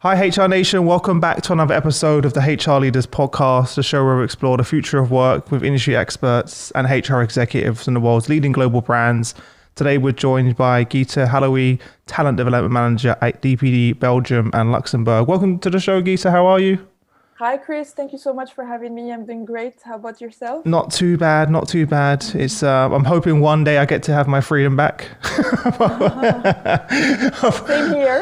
Hi, HR Nation. Welcome back to another episode of the HR Leaders Podcast, the show where we explore the future of work with industry experts and HR executives from the world's leading global brands. Today, we're joined by Ghita Haloui, Talent Development Manager at DPD, Belgium and Luxembourg. Welcome to the show, Ghita. How are you? Hi, Chris. Thank you so much for having me. I'm doing great. How about yourself? Not too bad, not too bad. It's I'm hoping one day I get to have my freedom back. Same here.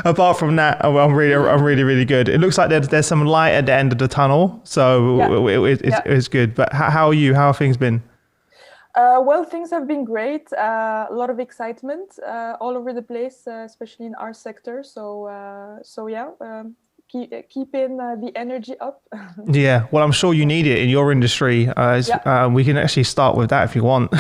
Apart from that, I'm really good. It looks like there's some light at the end of the tunnel, so it's good. But how are you? How have things been? Well, things have been great. A lot of excitement all over the place, especially in our sector. Keeping the energy up. Yeah, well, I'm sure you need it in your industry. We can actually start with that if you want.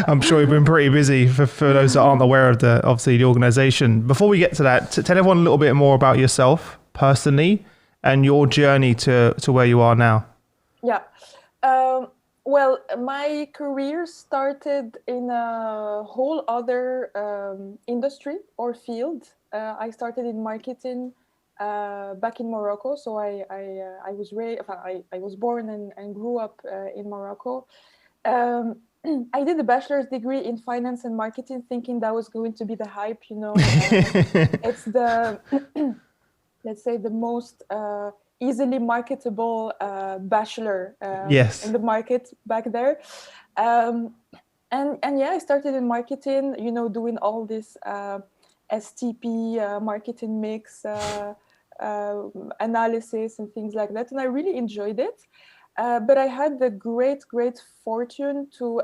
I'm sure you've been pretty busy for those that aren't aware of the organization. Before we get to that, tell everyone a little bit more about yourself personally and your journey to where you are now. Yeah. Well, my career started in a whole other industry or field. I started in marketing back in Morocco. So I was born and grew up in Morocco. I did a bachelor's degree in finance and marketing, thinking that was going to be the hype. It's the let's say the most easily marketable bachelor in the market back there. And I started in marketing. Doing all this STP marketing mix. Analysis and things like that, and I really enjoyed it. But I had the great fortune to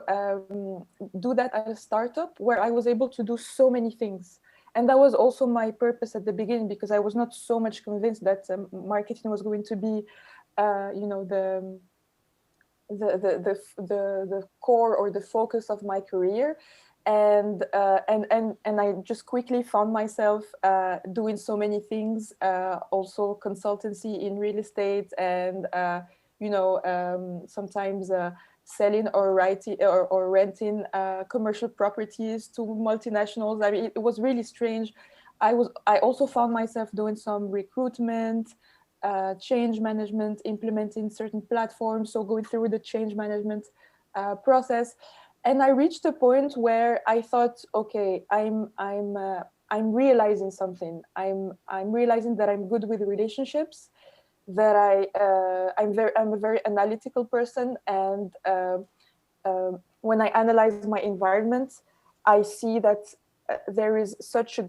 do that at a startup where I was able to do so many things, and that was also my purpose at the beginning, because I was not so much convinced that marketing was going to be, the core or the focus of my career. And I just quickly found myself doing so many things, also consultancy in real estate, and sometimes selling or writing or renting commercial properties to multinationals. I mean, it was really strange. I also found myself doing some recruitment, change management, implementing certain platforms, so going through the change management process. And I reached a point where I thought, okay, I'm realizing something. I'm realizing that I'm good with relationships, that I'm a very analytical person, and when I analyze my environment, I see that there is such a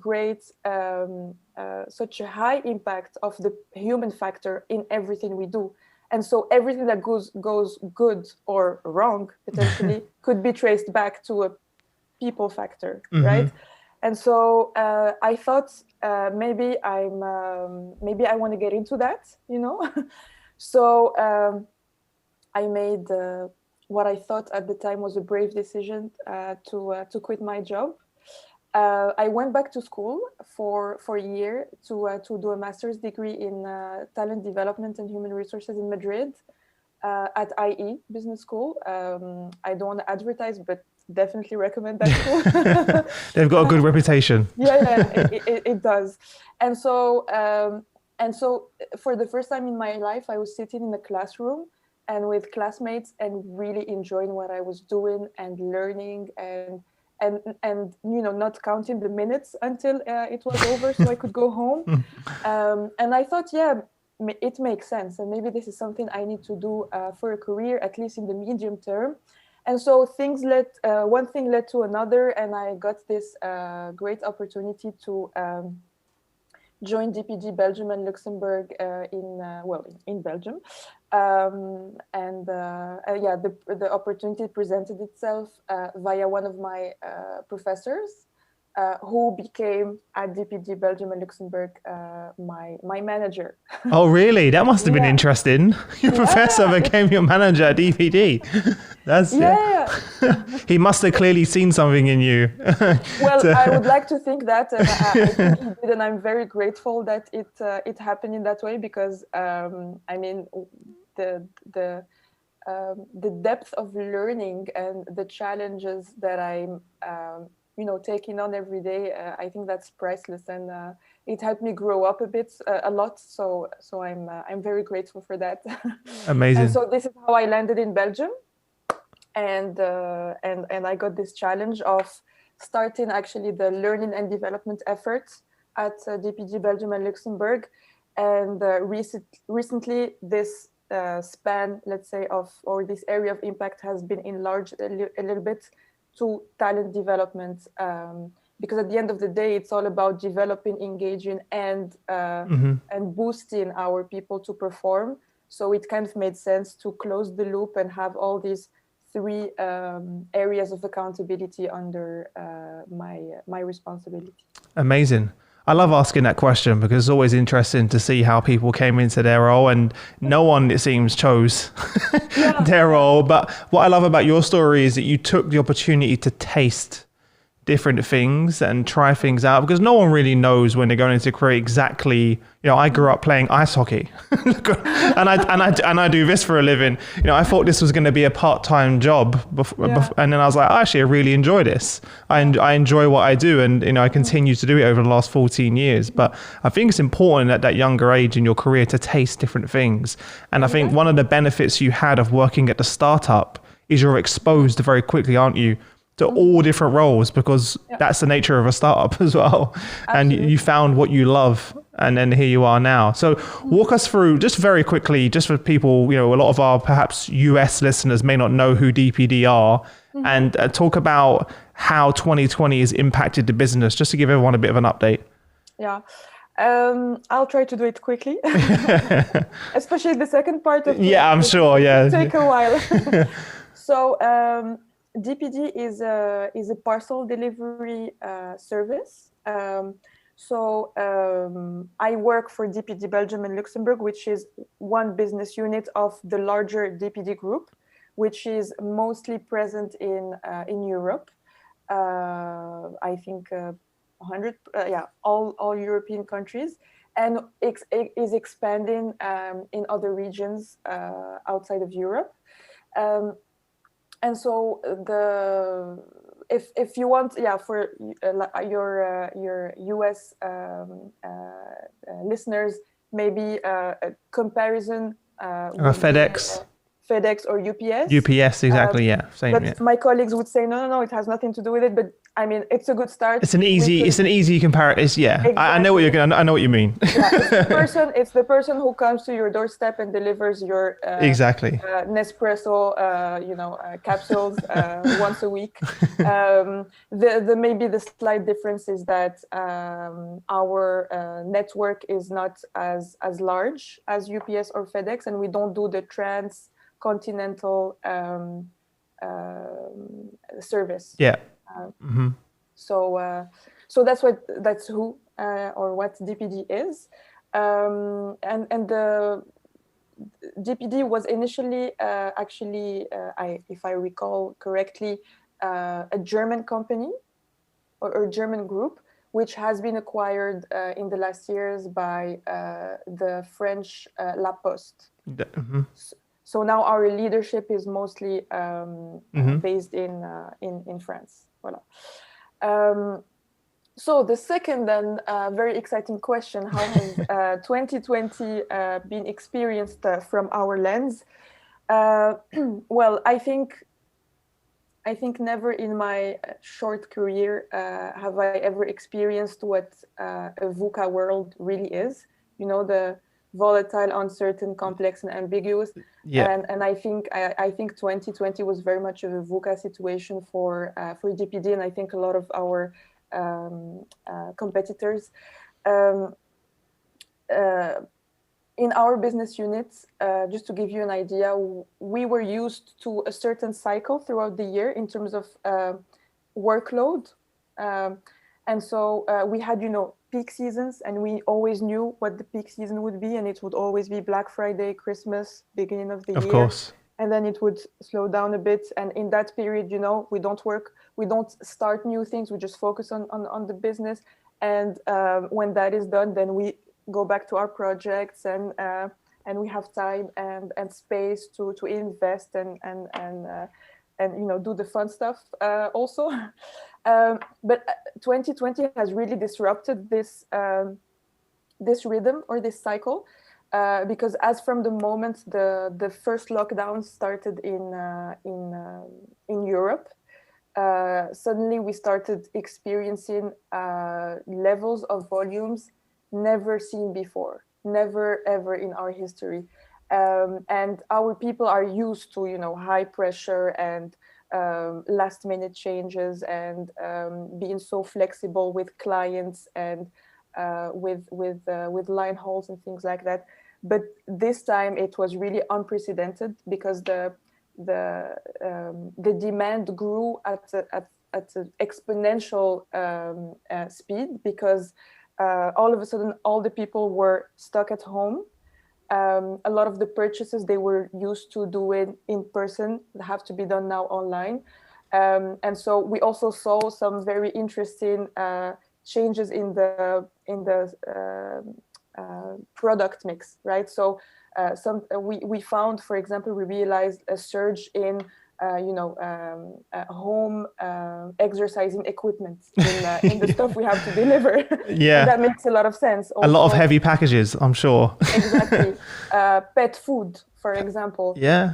high impact of the human factor in everything we do. And so everything that goes good or wrong potentially could be traced back to a people factor, right? And so I thought maybe I want to get into that, So I made what I thought at the time was a brave decision to quit my job. I went back to school for a year to do a master's degree in talent development and human resources in Madrid at IE Business School. I don't want to advertise, but definitely recommend that school. They've got a good reputation. It does. And so for the first time in my life, I was sitting in a classroom and with classmates and really enjoying what I was doing and learning and not counting the minutes until it was over so I could go home. And I thought, it makes sense. And maybe this is something I need to do for a career, at least in the medium term. And so one thing led to another, and I got this great opportunity to joined DPD Belgium and Luxembourg in Belgium. The opportunity presented itself via one of my professors who became at DPD Belgium and Luxembourg my manager. Oh, really? That must have been interesting. Your professor became your manager at DPD. That's he must have clearly seen something in you. Well, I would like to think that, and I think he did, and I'm very grateful that it happened in that way, because the depth of learning and the challenges that I'm taking on every day, I think that's priceless, and it helped me grow up a lot. So I'm very grateful for that. Amazing. And so this is how I landed in Belgium, and I got this challenge of starting actually the learning and development efforts at DPD Belgium and Luxembourg. And recently this span, let's say, or this area of impact has been enlarged a little bit to talent development, because at the end of the day, it's all about developing, engaging, and boosting our people to perform. So it kind of made sense to close the loop and have all these three areas of accountability under my responsibility. Amazing. I love asking that question because it's always interesting to see how people came into their role, and no one, it seems, chose their role. But what I love about your story is that you took the opportunity to taste different things and try things out, because no one really knows when they're going into career exactly. I grew up playing ice hockey and I do this for a living. I thought this was going to be a part-time job and then I was like, actually, I really enjoy this. I enjoy what I do, and I continue to do it over the last 14 years. But I think it's important at that younger age in your career to taste different things. And I think one of the benefits you had of working at the startup is you're exposed very quickly, aren't you, to all different roles, because that's the nature of a startup as well. Absolutely. And you found what you love, and then here you are now. So walk us through, just very quickly, just for people, a lot of our perhaps US listeners may not know who DPD are, and talk about how 2020 has impacted the business, just to give everyone a bit of an update. Yeah. I'll try to do it quickly, especially the second part of it. I'm sure. Yeah. Take a while. So, DPD is a parcel delivery service. I work for DPD Belgium and Luxembourg, which is one business unit of the larger DPD group, which is mostly present in Europe. I think 100, all European countries, and is expanding in other regions outside of Europe. And so if you want, for your US listeners, maybe a comparison. FedEx or UPS. UPS, exactly. Same. But my colleagues would say, no, it has nothing to do with it. But I mean, it's a good start. It's an easy comparison. Exactly. I know what I know what you mean. It's the person who comes to your doorstep and delivers your Nespresso, capsules once a week. Maybe the slight difference is that our network is not as large as UPS or FedEx, and we don't do the transcontinental service. So that's who or what DPD is, and the DPD was initially if I recall correctly, a German company or German group, which has been acquired in the last years by the French La Poste. So now our leadership is mostly based in France. Voilà. So the second then very exciting question: how has 2020 been experienced from our lens? Well, I think never in my short career have I ever experienced what a VUCA world really is. The volatile, uncertain, complex, and ambiguous. And I think 2020 was very much of a VUCA situation for DPD, and I think a lot of our competitors. In our business units, just to give you an idea, we were used to a certain cycle throughout the year in terms of workload. And so we had, peak seasons, and we always knew what the peak season would be, and it would always be Black Friday, Christmas, beginning of the year. Of course. And then it would slow down a bit. And in that period, we don't work, we don't start new things, we just focus on the business. And when that is done, then we go back to our projects, and we have time and space to invest and do the fun stuff also. But 2020 has really disrupted this this rhythm or this cycle, because as from the moment the first lockdown started in Europe, suddenly we started experiencing levels of volumes never seen before, never ever in our history. And our people are used to, high pressure and last minute changes, and being so flexible with clients and with line hauls and things like that. But this time it was really unprecedented, because the demand grew at an exponential speed, because all of a sudden all the people were stuck at home. A lot of the purchases they were used to doing in person have to be done now online. And so we also saw some very interesting changes in the product mix, right? So we found, for example, we realized a surge in home exercising equipment in the stuff we have to deliver. Yeah. And that makes a lot of sense. Also, a lot of heavy packages, I'm sure. Exactly. Pet food, for example. Yeah.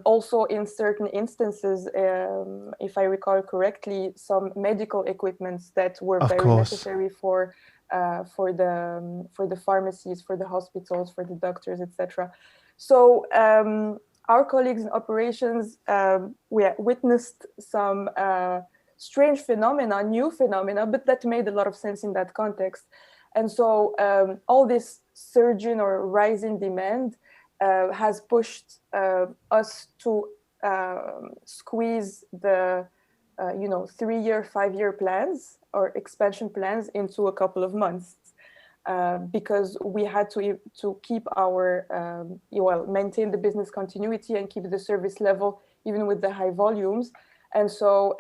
Also, in certain instances, if I recall correctly, some medical equipments that were very necessary for the pharmacies, for the hospitals, for the doctors, etc. So our colleagues in operations, we witnessed some strange phenomena, new phenomena, but that made a lot of sense in that context. And so all this surging or rising demand has pushed us to squeeze the 3-year, 5-year plans or expansion plans into a couple of months, because we had to keep our maintain the business continuity and keep the service level even with the high volumes. And so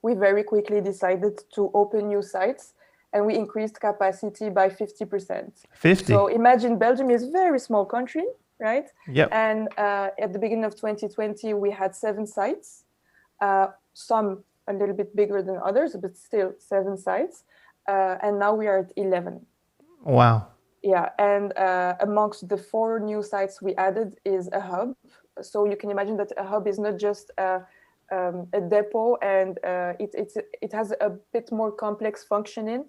we very quickly decided to open new sites, and we increased capacity by 50%. 50. So imagine Belgium is a very small country, right? Yep. And at the beginning of 2020, we had 7 sites, some a little bit bigger than others, but still 7 sites. And now we are at 11. Wow. Yeah, and amongst the 4 new sites we added is a hub. So you can imagine that a hub is not just a depot, and it has a bit more complex functioning.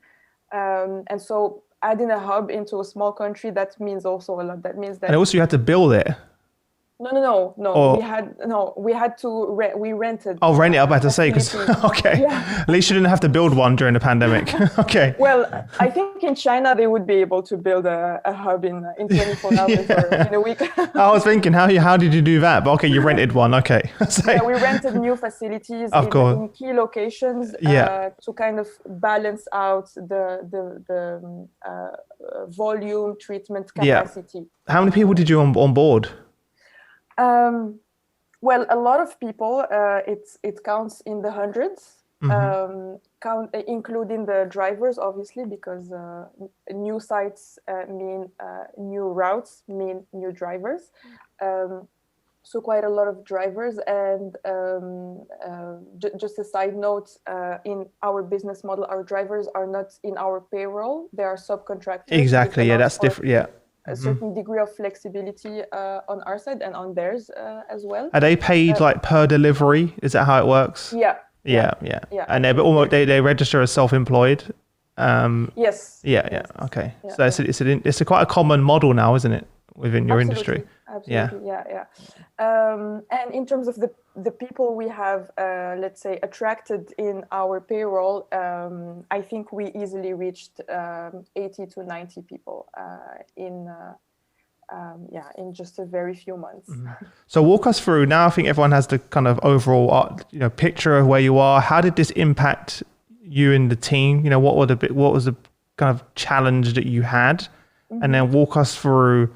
And so adding a hub into a small country, that means also a lot. That means that. And also you had to build it. No. Or, we had to we rented. Oh, rent it, I'm about to say, because okay, yeah. At least you didn't have to build one during the pandemic. Okay. Well, I think in China they would be able to build a hub in 24 hours or in a week. I was thinking, how did you do that? But okay, you rented one. Okay. So, yeah, we rented new facilities in key locations to kind of balance out the volume, treatment capacity. Yeah. How many people did you on board? Well, a lot of people. It counts in the hundreds, including the drivers, obviously, because new sites mean new routes, mean new drivers. So quite a lot of drivers. And just a side note, in our business model, our drivers are not in our payroll; they are subcontractors. Exactly. Yeah, that's different. Yeah. A certain degree of flexibility on our side and on theirs as well. Are they paid like per delivery? Is that how it works? Yeah. And they register as self-employed. Yes. Yeah. Okay. Yeah. So it's quite a common model now, isn't it, within your industry? Absolutely. Yeah. And in terms of the people we have, let's say, attracted in our payroll, I think we easily reached 80 to 90 people in just a very few months. Mm-hmm. So walk us through now. I think everyone has the kind of overall picture of where you are. How did this impact you and the team? What was the kind of challenge that you had, and then walk us through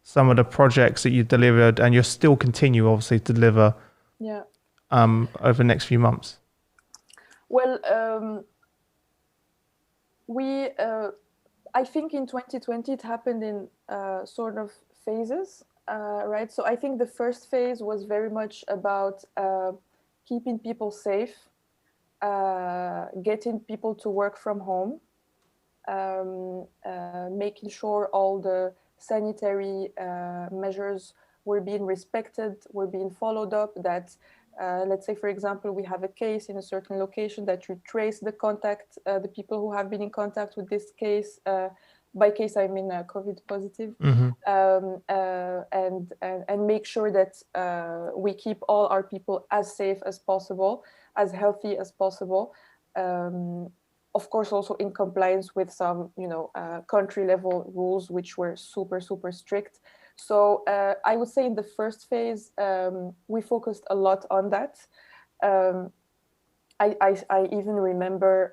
some of the projects that you delivered, and you'll still continue, obviously, to deliver over the next few months. Well, I think in 2020 it happened in sort of phases, right? So I think the first phase was very much about keeping people safe, getting people to work from home. making sure all the sanitary measures were being respected, were being followed up, that let's say, for example, we have a case in a certain location, that you trace the contact, the people who have been in contact with this case. By case, I mean COVID positive, and make sure that we keep all our people as safe as possible, as healthy as possible. Of course, also in compliance with some, country level rules, which were super, super strict. So I would say in the first phase, we focused a lot on that. I even remember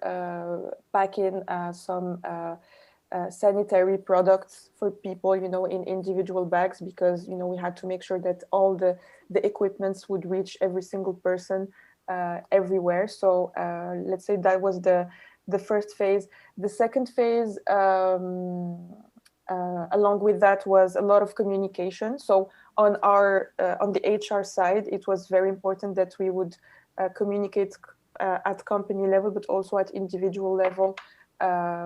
packing some sanitary products for people, in individual bags, because, we had to make sure that all the equipments would reach every single person everywhere. So let's say that was the first phase. The second phase, along with that, was a lot of communication. So on the HR side, it was very important that we would communicate at company level, but also at individual level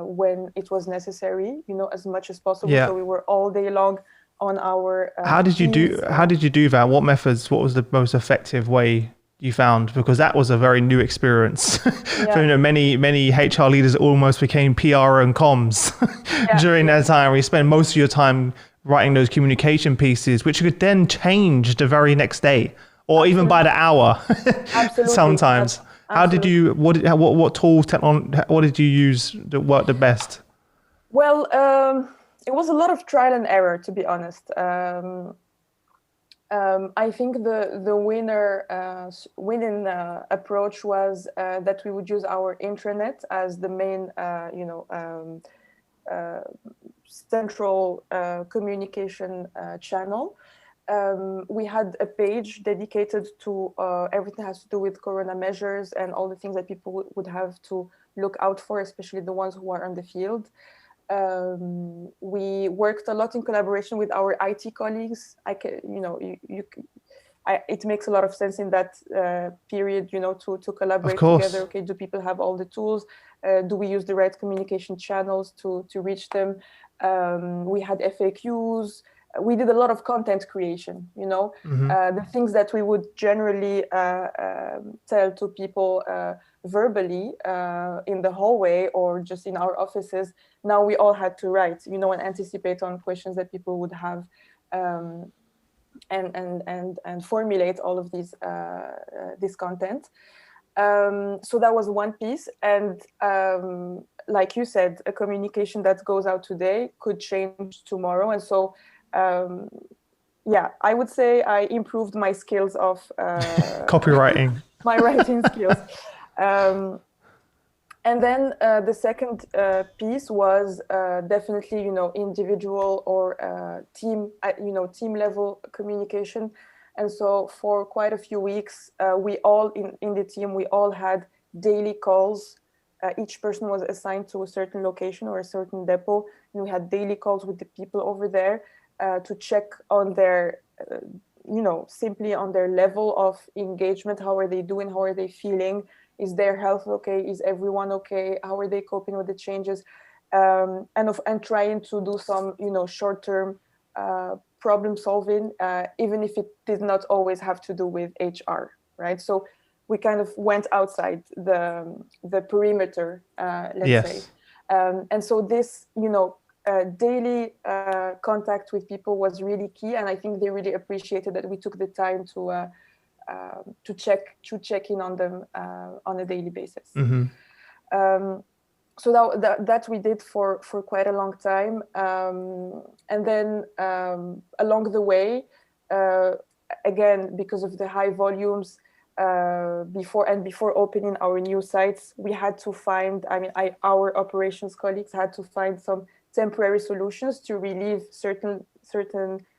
when it was necessary, as much as possible. Yeah. So we were all day long on our How did you do that? What methods? What was the most effective way you found? Because that was a very new experience. Yeah. So, many HR leaders almost became PR and comms during that time. We spend most of your time writing those communication pieces, which could then change the very next day, or even by the hour. Absolutely. Sometimes. How did you? What tools? What did you use that worked the best? Well, it was a lot of trial and error, to be honest. I think the winning approach was that we would use our intranet as the main, central communication channel. We had a page dedicated to everything that has to do with corona measures and all the things that people would have to look out for, especially the ones who are on the field. We worked a lot in collaboration with our IT colleagues. It makes a lot of sense in that period, to collaborate together. Okay, do people have all the tools? Do we use the right communication channels to reach them? We had FAQs. We did a lot of content creation, the things that we would generally tell to people verbally in the hallway or just in our offices. Now we all had to write, and anticipate on questions that people would have, and formulate all of this content. So that was one piece. And like you said, a communication that goes out today could change tomorrow. And so, I would say I improved my skills of copywriting, my writing skills. And then the second piece was definitely, individual or team level communication. And so for quite a few weeks, we all in the team, we all had daily calls. Each person was assigned to a certain location or a certain depot, and we had daily calls with the people over there to check on their, simply on their level of engagement. How are they doing? How are they feeling? Is their health okay? Is everyone okay? How are they coping with the changes? And trying to do some, short-term problem solving, even if it did not always have to do with HR, right? So we kind of went outside the perimeter, let's say. And so this, daily contact with people was really key. And I think they really appreciated that we took the time to check in on them on a daily basis. Mm-hmm. So that we did for quite a long time. And then along the way, again, because of the high volumes, before opening our new sites, we had to find, our operations colleagues had to find some temporary solutions to relieve certain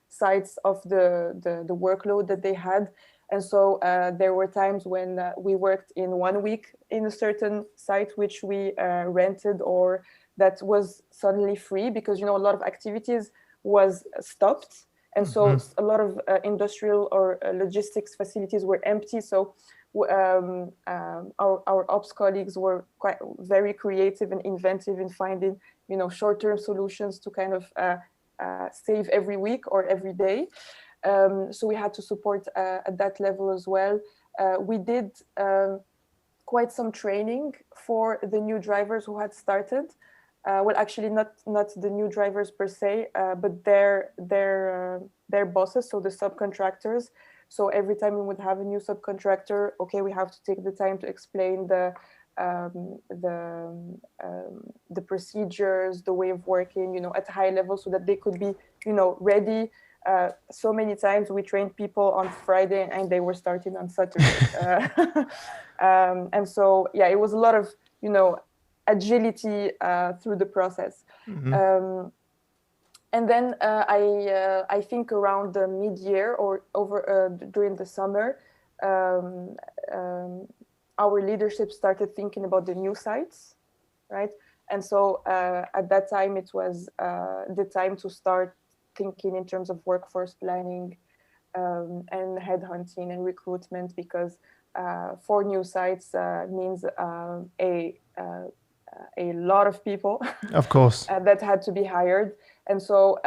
sites of the workload that they had. And so there were times when we worked in 1 week in a certain site which we rented, or that was suddenly free because, a lot of activities was stopped. And so a lot of industrial or logistics facilities were empty. So our ops colleagues were very creative and inventive in finding short-term solutions to kind of save every week or every day. So we had to support at that level as well. We did quite some training for the new drivers who had started. Well, actually, not the new drivers per se, but their bosses, so the subcontractors. So every time we would have a new subcontractor, okay, we have to take the time to explain the procedures, the way of working, at high level, so that they could be, ready. So many times we trained people on Friday and they were starting on Saturday. And so, yeah, it was a lot of, agility through the process. Mm-hmm. And then I think around the mid-year or during the summer, our leadership started thinking about the new sites, right? And so at that time, it was the time to start thinking in terms of workforce planning and headhunting and recruitment, because 4 new sites means a lot of people, of course, that had to be hired. And so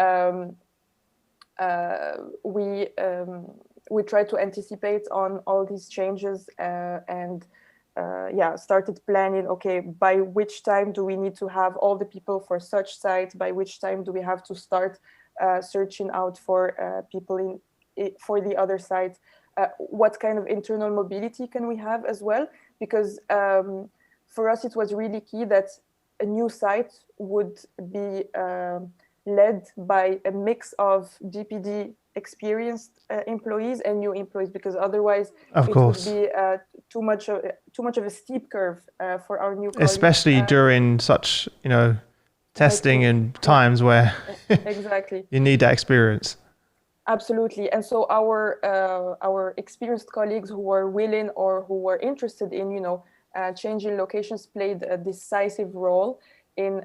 we tried to anticipate on all these changes and started planning, okay, by which time do we need to have all the people for such sites? By which time do we have to start searching out for people for the other sites? What kind of internal mobility can we have as well? Because for us, it was really key that a new site would be led by a mix of DPD experienced employees and new employees, because otherwise would be too much of a steep curve for our new colleagues. Especially during such, testing and times where exactly you need that experience. Absolutely. And so our experienced colleagues who were willing or who were interested in, changing locations played a decisive role in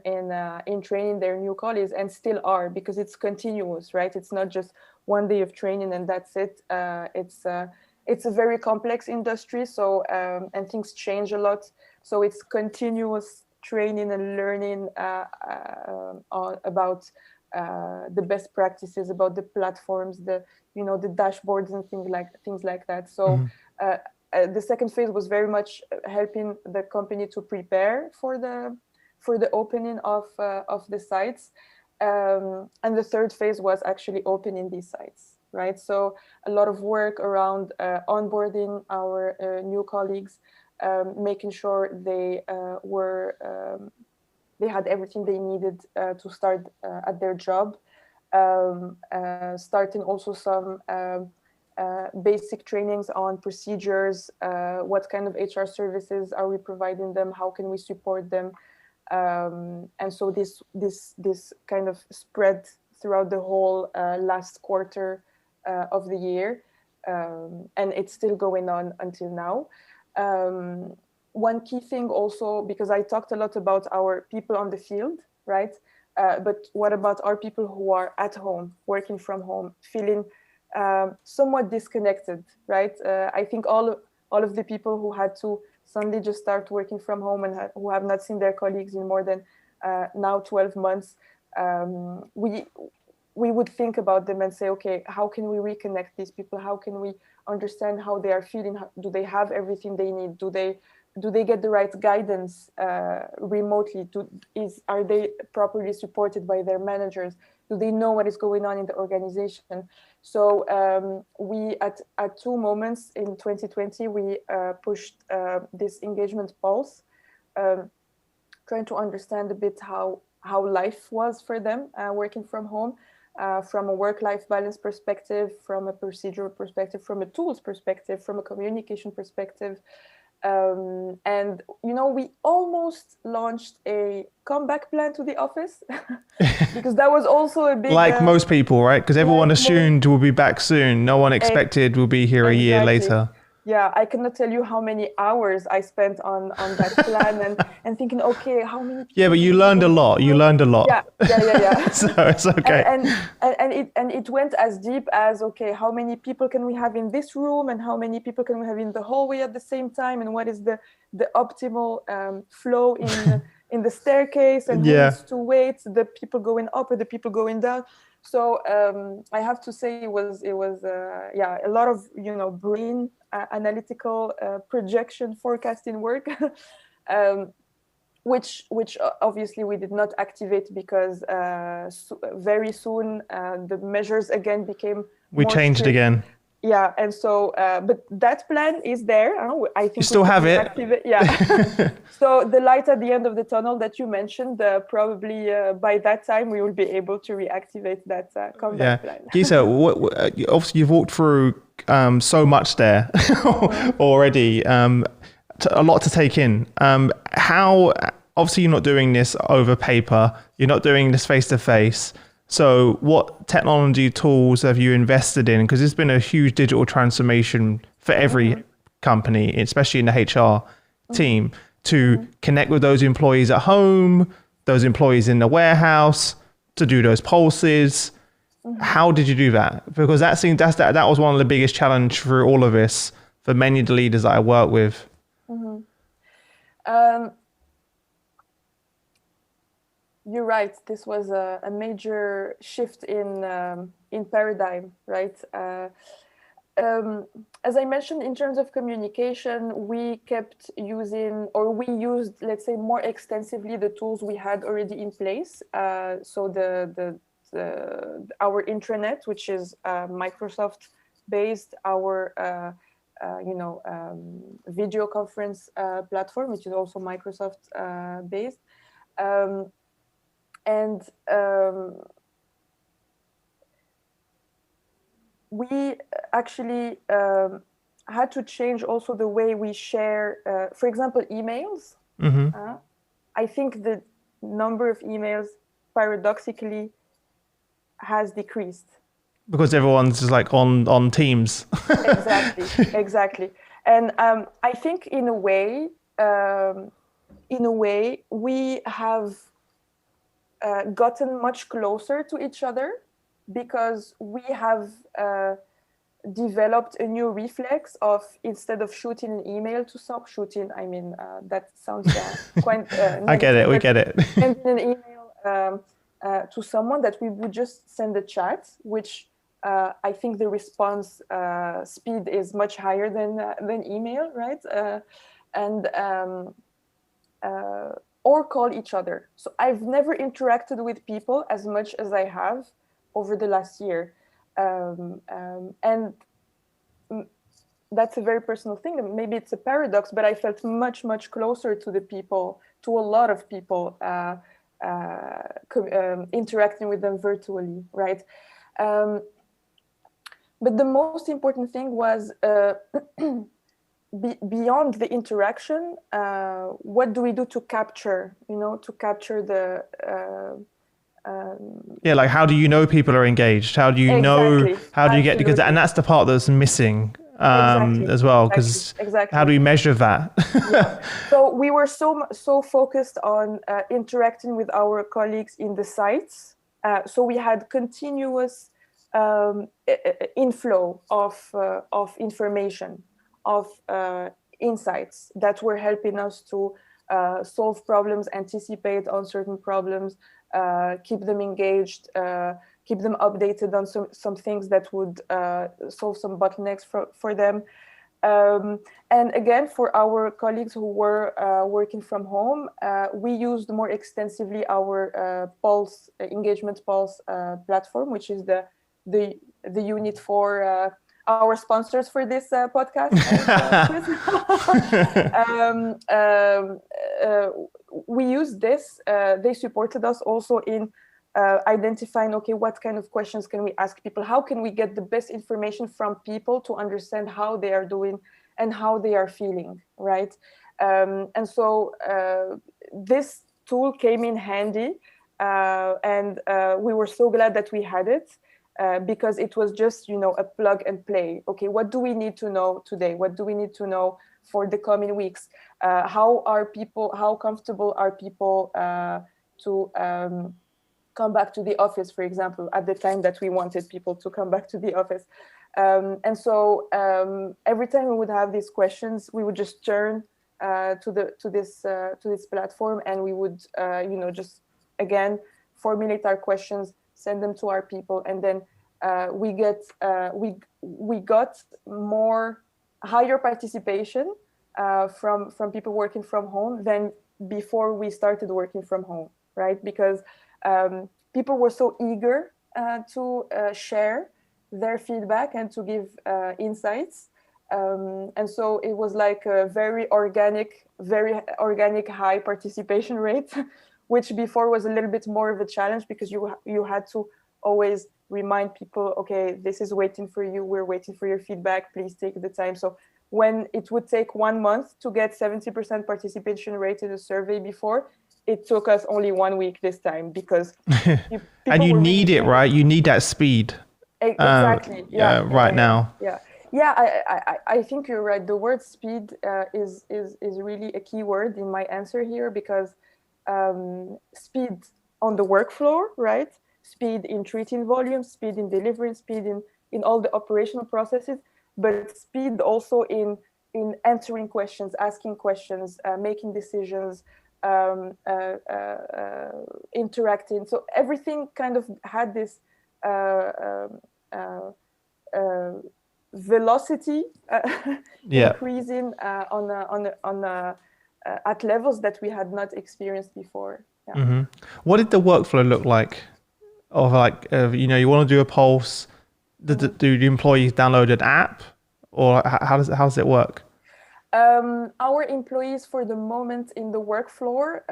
training their new colleagues, and still are, because it's continuous, right? It's not just one day of training and that's it. It's a very complex industry, so and things change a lot. So it's continuous training and learning about the best practices, about the platforms, the dashboards and things like that. So the second phase was very much helping the company to prepare for the opening of the sites, and the third phase was actually opening these sites, right? So a lot of work around onboarding our new colleagues, making sure they had everything they needed to start at their job, starting also some basic trainings on procedures, what kind of HR services are we providing them, how can we support them, and so this kind of spread throughout the whole last quarter of the year, and it's still going on until now. One key thing also, because I talked a lot about our people on the field, right? But what about our people who are at home, working from home, feeling somewhat disconnected, right? I think all of the people who had to suddenly just start working from home and who have not seen their colleagues in more than now 12 months, we would think about them and say, okay, how can we reconnect these people? How can we understand how they are feeling? Do they have everything they need? Do they get the right guidance remotely? Are they properly supported by their managers? Do they know what is going on in the organization? So we, at 2 moments in 2020, we pushed this engagement pulse, trying to understand a bit how life was for them working from home, from a work-life balance perspective, from a procedural perspective, from a tools perspective, from a communication perspective. And, we almost launched a comeback plan to the office because that was also a big... Like most people, right? Because everyone assumed we'll be back soon. No one expected we'll be here a year later. Yeah, I cannot tell you how many hours I spent on that plan and thinking, okay, how many people... Yeah, but you learned a lot. Yeah. So it's okay. And it went as deep as, okay, how many people can we have in this room and how many people can we have in the hallway at the same time, and what is the optimal flow in the staircase, and who needs to wait, the people going up or the people going down. So I have to say it was a lot of brain analytical projection forecasting work, which obviously we did not activate because very soon the measures again became we changed strict. again. Yeah, and so but that plan is there. I think you still have it. Yeah. So the light at the end of the tunnel that you mentioned, probably by that time we will be able to reactivate that comeback plan. Ghita, obviously you've walked through so much there already. A lot to take in. How obviously you're not doing this over paper. You're not doing this face to face. So what technology tools have you invested in? Because there's been a huge digital transformation for every company, especially in the HR team, to connect with those employees at home, those employees in the warehouse, to do those pulses. How did you do that? Because that was one of the biggest challenges for all of us, for many of the leaders that I work with. You're right. This was a major shift in paradigm, right? As I mentioned, in terms of communication, we kept using, or we used, let's say, more extensively the tools we had already in place. So our intranet, which is Microsoft based, our video conference platform, which is also Microsoft based. And we actually had to change also the way we share, for example, emails. I think the number of emails paradoxically has decreased. Because everyone's just like on Teams. Exactly. And I think in a way, we have gotten much closer to each other because we have developed a new reflex of, instead of shooting an email to shooting, I mean, that sounds quite I get it, we get it. Sending an email to someone, that we would just send a chat, which I think the response speed is much higher than email, right? Or call each other. So I've never interacted with people as much as I have over the last year. And that's a very personal thing. Maybe it's a paradox, but I felt much, much closer to the people, to a lot of people, interacting with them virtually, right? But the most important thing was beyond the interaction, what do we do to capture, the... like, how do you know people are engaged? How do you know, how do you get, because, and that's the part that's missing as well, because how do we measure that? So we were so focused on interacting with our colleagues in the sites. So we had continuous inflow of information, of insights that were helping us to solve problems, anticipate on certain problems, keep them engaged, keep them updated on some things that would solve some bottlenecks for them. And again, for our colleagues who were working from home, we used more extensively our Pulse, Engagement Pulse platform, which is the Unit4, our sponsors for this podcast. We used this. They supported us also in identifying, okay, what kind of questions can we ask people? How can we get the best information from people to understand how they are doing and how they are feeling, right? And so this tool came in handy, and we were so glad that we had it. Because it was just, a plug and play. Okay, what do we need to know today? What do we need to know for the coming weeks? How comfortable are people to come back to the office, for example, at the time that we wanted people to come back to the office? And so every time we would have these questions, we would just turn to this platform, and we would just again formulate our questions, send them to our people, and then we got more higher participation from people working from home than before we started working from home, right? Because people were so eager to share their feedback and to give insights. And so it was like a very organic high participation rate, which before was a little bit more of a challenge because you had to always remind people, okay, this is waiting for you, we're waiting for your feedback, please take the time. So when it would take 1 month to get 70% participation rate in a survey before, it took us only 1 week this time because and you need it, right? You need that speed. Exactly. Now. I think you're right. The word speed is really a key word in my answer here, because speed on the work floor, right? Speed in treating volume, speed in delivering, speed in all the operational processes, but speed also in answering questions, asking questions, making decisions, interacting. So everything kind of had this velocity increasing at levels that we had not experienced before. Yeah. Mm-hmm. What did the workflow look like? Of like, you want to do a pulse? Do the employees download an app, or how does it work? Our employees, for the moment in the work floor,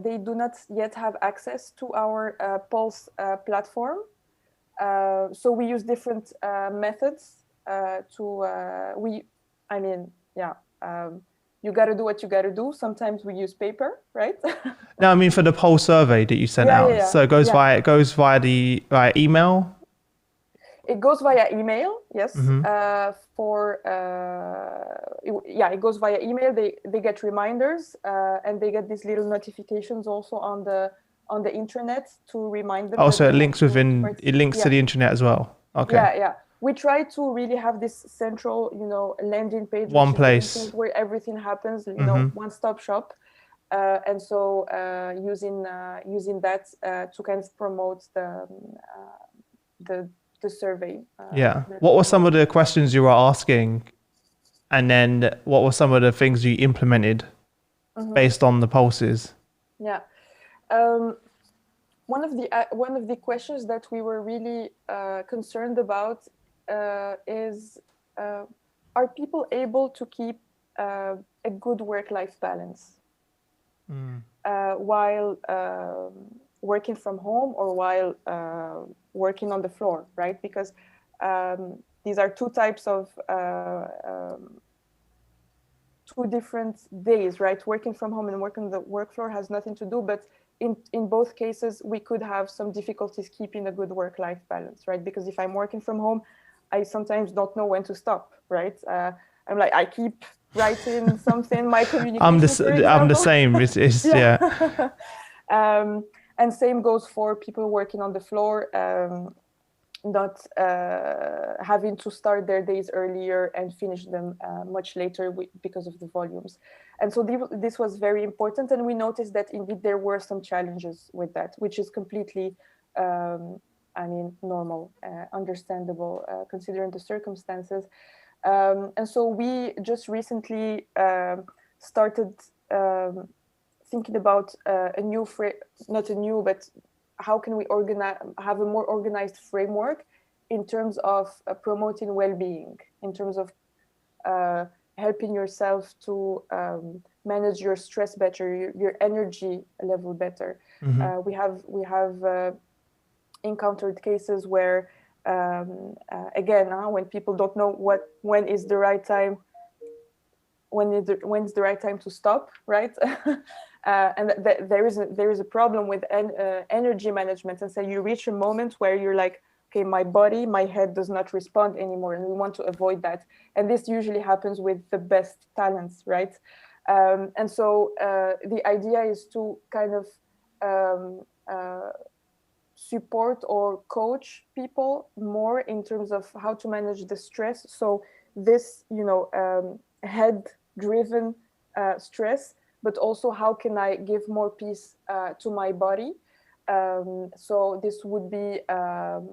they do not yet have access to our Pulse platform. So we use different methods you got to do what you got to do. Sometimes we use paper, right? No, I mean for the poll survey that you sent out. Yeah. So it goes via via email. It goes via email, yes. Mm-hmm. It goes via email. They get reminders, and they get these little notifications also on the intranet to remind them. Oh, so it links to the intranet as well. Okay. Yeah. We try to really have this central, landing page, one place where everything happens, one-stop shop, and so using that to kind of promote the survey. What were some of the questions you were asking, and then what were some of the things you implemented based on the pulses? Yeah. One of the questions that we were really concerned about is, are people able to keep a good work-life balance while working from home or while working on the floor, right? Because these are two types of two different days, right? Working from home and working on the work floor has nothing to do, but in both cases, we could have some difficulties keeping a good work-life balance, right? Because if I'm working from home, I sometimes don't know when to stop, right? I'm like, I keep writing something, my communication. I'm the same. It's yeah. And same goes for people working on the floor, not having to start their days earlier and finish them much later because of the volumes. And so this was very important. And we noticed that indeed there were some challenges with that, which is completely, normal, understandable, considering the circumstances. And so we just recently started thinking about but how can we have a more organized framework in terms of promoting well-being, in terms of helping yourself to manage your stress better, your energy level better. We have encountered cases where, again, when people don't know when is the right time, when's the right time to stop, right? And there is a problem with energy management, and so you reach a moment where you're like, okay, my head does not respond anymore, and we want to avoid that. And this usually happens with the best talents, right? And so the idea is to kind of support or coach people more in terms of how to manage the stress. So this, head-driven stress, but also how can I give more peace to my body. So this would be,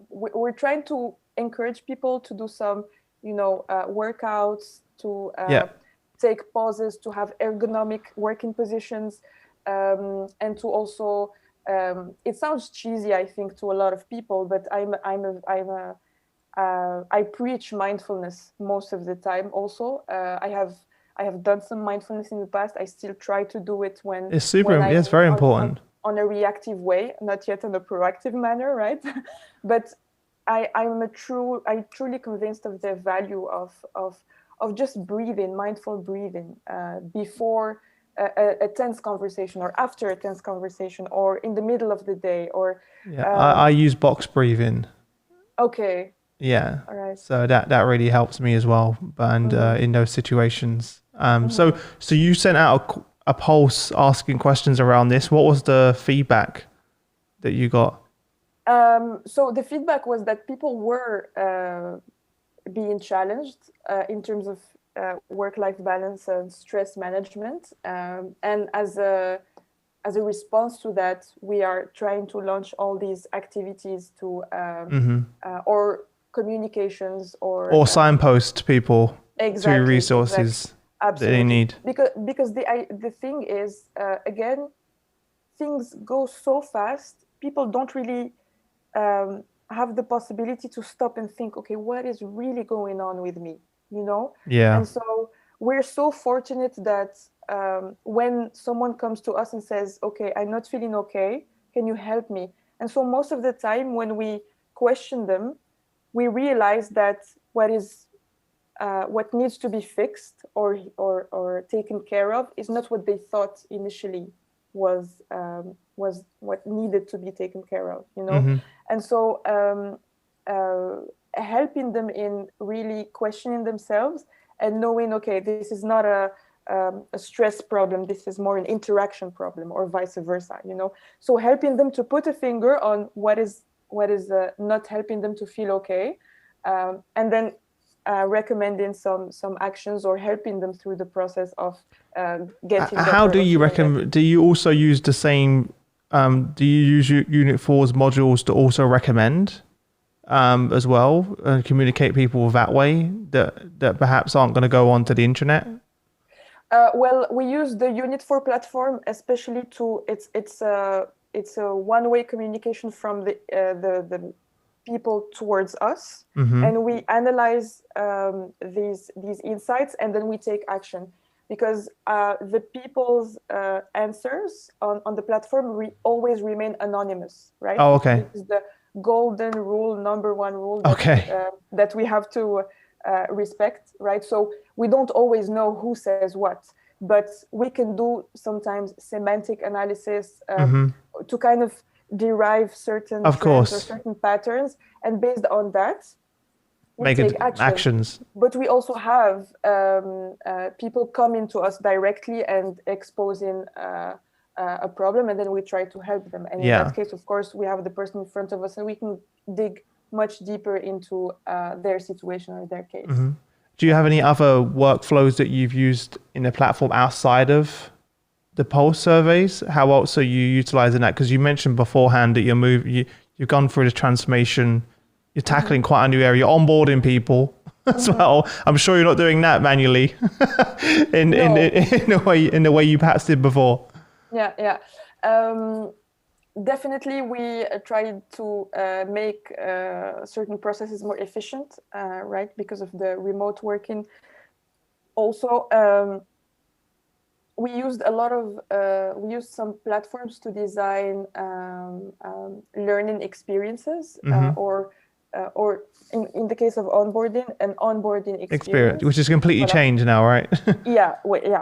we're trying to encourage people to do some, workouts, to take pauses, to have ergonomic working positions, and to also, it sounds cheesy, I think, to a lot of people, but I preach mindfulness most of the time. Also, I have done some mindfulness in the past. I still try to do it when it's super. when It's very important. on a reactive way, not yet in a proactive manner, right? But I'm truly convinced of the value of just breathing, mindful breathing, before a tense conversation, or after a tense conversation, or in the middle of the day, or I use box breathing. Okay. Yeah. All right. So that really helps me as well, and in those situations. So you sent out a pulse asking questions around this. What was the feedback that you got? So the feedback was that people were being challenged in terms of work-life balance and stress management, and as a response to that, we are trying to launch all these activities to or communications or signpost people to resources that they need. Because the thing is, again, things go so fast, people don't really have the possibility to stop and think, okay, what is really going on with me, Yeah. And so we're so fortunate that when someone comes to us and says, okay, I'm not feeling okay, can you help me? And so most of the time when we question them, we realize that what needs to be fixed or taken care of is not what they thought initially was what needed to be taken care of, And so helping them in really questioning themselves and knowing, okay, this is not a stress problem, this is more an interaction problem, or vice versa, So helping them to put a finger on what is not helping them to feel okay, and then recommending some actions or helping them through the process of getting better. How do you recommend? Do you also use the same? Do you use Unit 4's modules to also recommend as well, and communicate people that way that perhaps aren't going to go onto the internet? Well, we use the Unit 4 platform, especially to it's a one-way communication from the people towards us, and we analyze these insights, and then we take action, because the people's answers on the platform always remain anonymous, right? Oh, okay. This is the golden rule, number one rule that we have to respect, right? So we don't always know who says what, but we can do sometimes semantic analysis to kind of derive certain trends or certain patterns, and based on that, we take actions. But we also have people coming to us directly and exposing a problem, and then we try to help them. And in that case, of course, we have the person in front of us, and we can dig much deeper into their situation or their case. Do you have any other workflows that you've used in the platform outside of the pulse surveys? How else are you utilizing that? Because you mentioned beforehand that you've gone through the transformation, you're tackling quite a new area, you're onboarding people as well. I'm sure you're not doing that manually in the way you perhaps did before. Yeah. Definitely, we tried to make certain processes more efficient, right? Because of the remote working. Also, we used some platforms to design learning experiences, or in the case of onboarding, an onboarding experience, which is completely changed now, right? Yeah,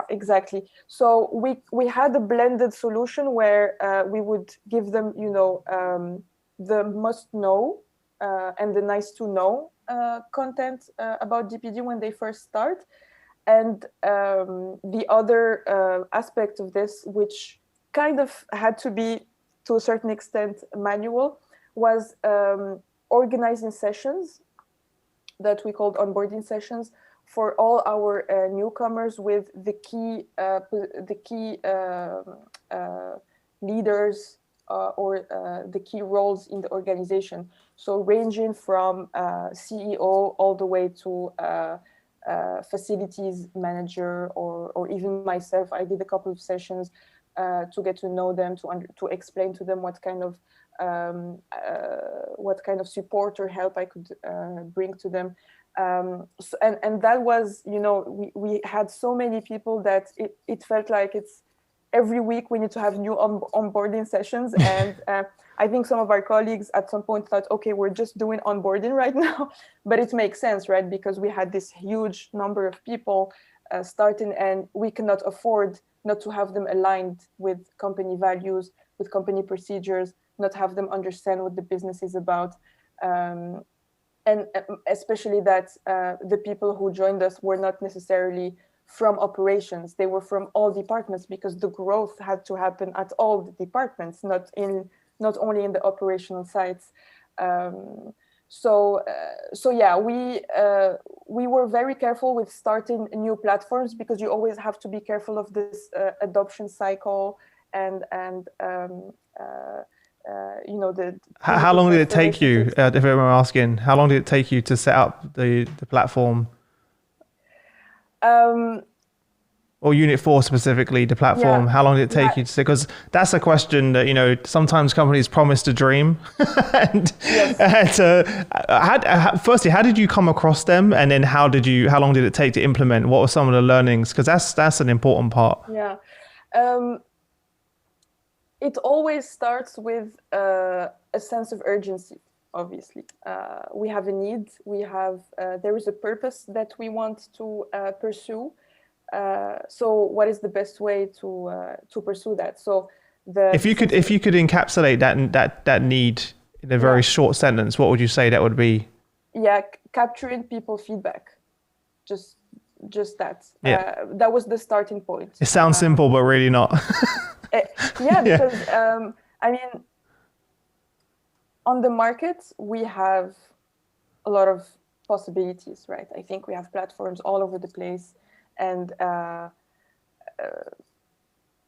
exactly. So we had a blended solution where we would give them, the must know and the nice to know content about DPD when they first start, and the other aspect of this, which kind of had to be to a certain extent manual, was organizing sessions that we called onboarding sessions for all our newcomers with the key leaders or the key roles in the organization. So ranging from CEO all the way to facilities manager, or even myself. I did a couple of sessions to get to know them, to explain to them what kind of support or help I could bring to them. And that was, we had so many people that it felt like it's every week we need to have new onboarding sessions. And I think some of our colleagues at some point thought, okay, we're just doing onboarding right now, but it makes sense, right? Because we had this huge number of people starting, and we cannot afford not to have them aligned with company values, with company procedures, not have them understand what the business is about. And especially that the people who joined us were not necessarily from operations. They were from all departments, because the growth had to happen at all the departments, not only in the operational sites. So yeah, we were very careful with starting new platforms, because you always have to be careful of this adoption cycle and how long did it take you, if I'm asking, how long did it take you to set up the platform? Or Unit4 specifically, the platform, how long did it take you to say? Because that's a question that, sometimes companies promise to dream. Firstly, how did you come across them? And then how long did it take to implement? What were some of the learnings? Because that's an important part. Yeah. It always starts with a sense of urgency, obviously. We have a need, there is a purpose that we want to pursue. So what is the best way to pursue that? So if you could encapsulate that need in a very short sentence, what would you say that would be? Yeah, capturing people feedback. Just that. Yeah. That was the starting point. It sounds simple, but really not. Because I mean, on the market we have a lot of possibilities, right? I think we have platforms all over the place, and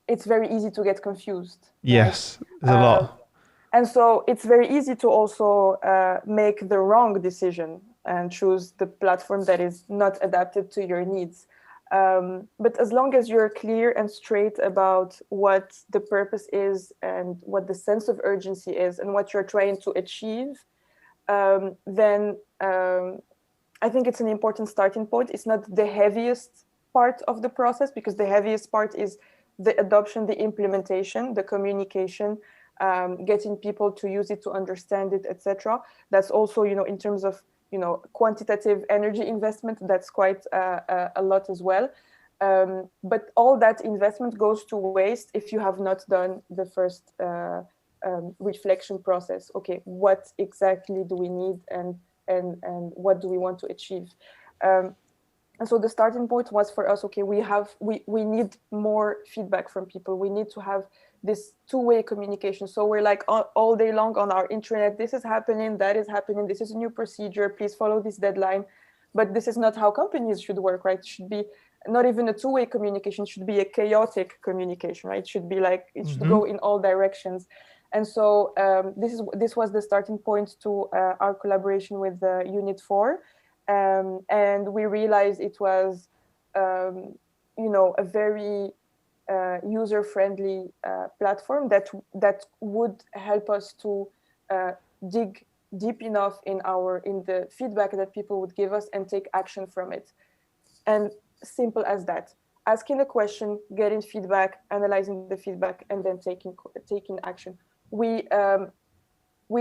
it's very easy to get confused. Yes, right? There's a lot. And so it's very easy to also make the wrong decision and choose the platform that is not adapted to your needs. But as long as you're clear and straight about what the purpose is and what the sense of urgency is and what you're trying to achieve, then I think it's an important starting point. It's not the heaviest part of the process, because the heaviest part is the adoption, the implementation, the communication, getting people to use it, to understand it, etc. That's also, in terms of quantitative energy investment, that's quite a lot as well. But all that investment goes to waste if you have not done the first reflection process. Okay, what exactly do we need, and what do we want to achieve? And so the starting point was for us, okay, we need more feedback from people. We need to have this two-way communication. So we're like all day long on our intranet, this is happening, that is happening, this is a new procedure, please follow this deadline. But this is not how companies should work, right? It should be not even a two-way communication, it should be a chaotic communication, right? It should be like, it should go in all directions. And so this was the starting point to our collaboration with Unit4. And we realized it was, a very user-friendly platform that would help us to dig deep enough in the feedback that people would give us and take action from it. And simple as that: asking a question, getting feedback, analyzing the feedback, and then taking action. We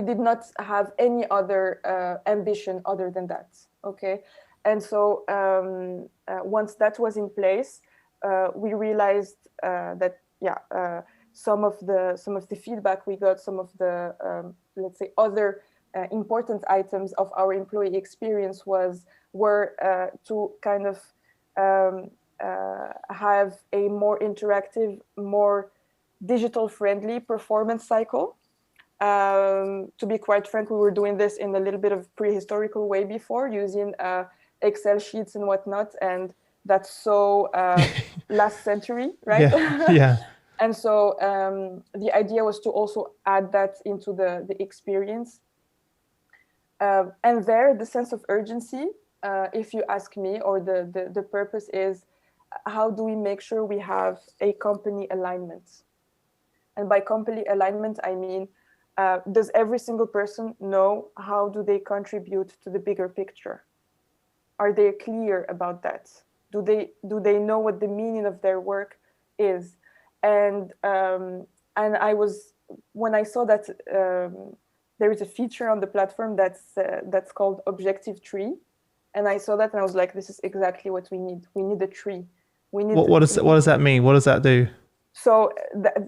did not have any other ambition other than that. Okay, and so once that was in place, we realized that some of the feedback we got, some of the let's say other important items of our employee experience were to kind of have a more interactive, more digital friendly performance cycle. To be quite frank, we were doing this in a little bit of prehistorical way before, using Excel sheets and whatnot, and that's so last century, right? Yeah. Yeah. And so the idea was to also add that into the experience. And there, the sense of urgency, if you ask me, or the purpose is, how do we make sure we have a company alignment? And by company alignment, I mean, does every single person know how do they contribute to the bigger picture? Are they clear about that? Do they know what the meaning of their work is? And I was, when I saw that there is a feature on the platform that's called Objective Tree, and I saw that and I was like, this is exactly what we need. We need a tree. We need. What does that mean? What does that do? So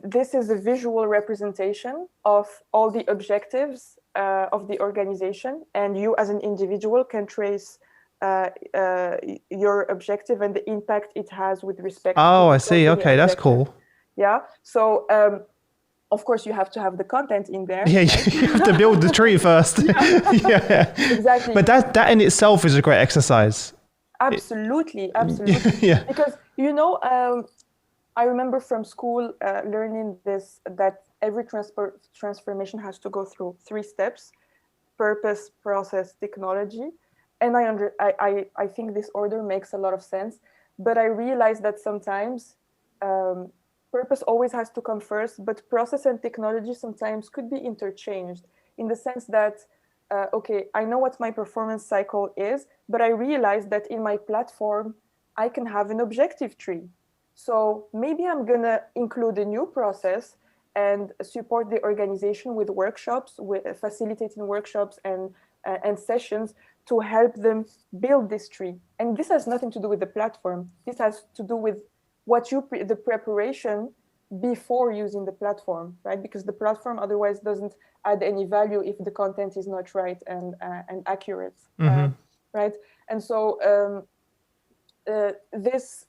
this is a visual representation of all the objectives of the organization, and you as an individual can trace your objective and the impact it has with respect to Oh, the I see. company Okay, that's objective. cool. Yeah. So of course you have to have the content in there. Yeah, right? you have to build the tree first. Yeah. Exactly. But that in itself is a great exercise. Absolutely. Yeah. Because I remember from school learning this, that every transformation has to go through 3 steps: purpose, process, technology. And I think this order makes a lot of sense. But I realized that sometimes purpose always has to come first, but process and technology sometimes could be interchanged, in the sense that, okay, I know what my performance cycle is, but I realized that in my platform, I can have an objective tree. So maybe I'm going to include a new process and support the organization with workshops, with facilitating workshops and sessions to help them build this tree. And this has nothing to do with the platform. This has to do with what the preparation before using the platform, right? Because the platform otherwise doesn't add any value if the content is not right and accurate, right? And so this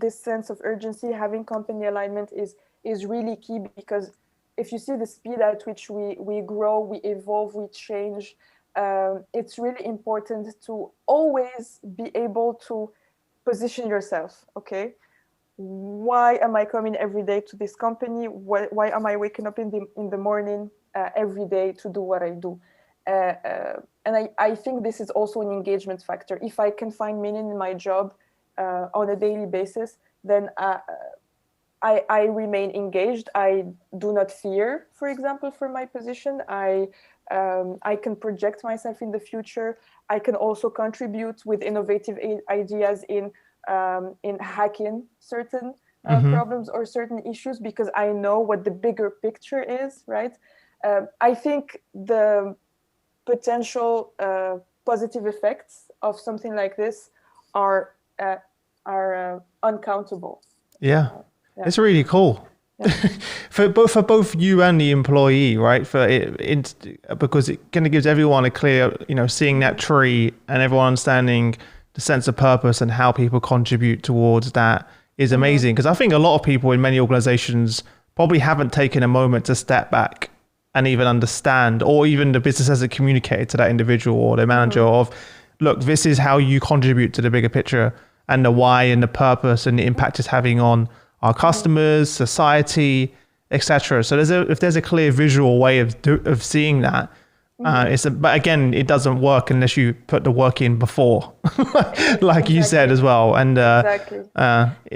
sense of urgency, having company alignment is really key, because if you see the speed at which we grow, we evolve, we change, it's really important to always be able to position yourself. Okay, why am I coming every day to this company? Why am I waking up in the morning every day to do what I do? And I think this is also an engagement factor. If I can find meaning in my job on a daily basis, then I remain engaged. I do not fear, for example, for my position. I can project myself in the future. I can also contribute with innovative ideas in hacking certain problems or certain issues, because I know what the bigger picture is, right? I think the potential positive effects of something like this are uncountable. Yeah. It's really cool. Yeah. for both you and the employee, right? Because it kind of gives everyone a clear, seeing that tree and everyone understanding the sense of purpose and how people contribute towards that is amazing. Because I think a lot of people in many organizations probably haven't taken a moment to step back and even understand, or even the business hasn't communicated to that individual or the manager of, look, this is how you contribute to the bigger picture, and the why and the purpose and the impact it's having on our customers, society, etc. So if there's a clear visual way of seeing that, but again, it doesn't work unless you put the work in before, like you said as well. And exactly.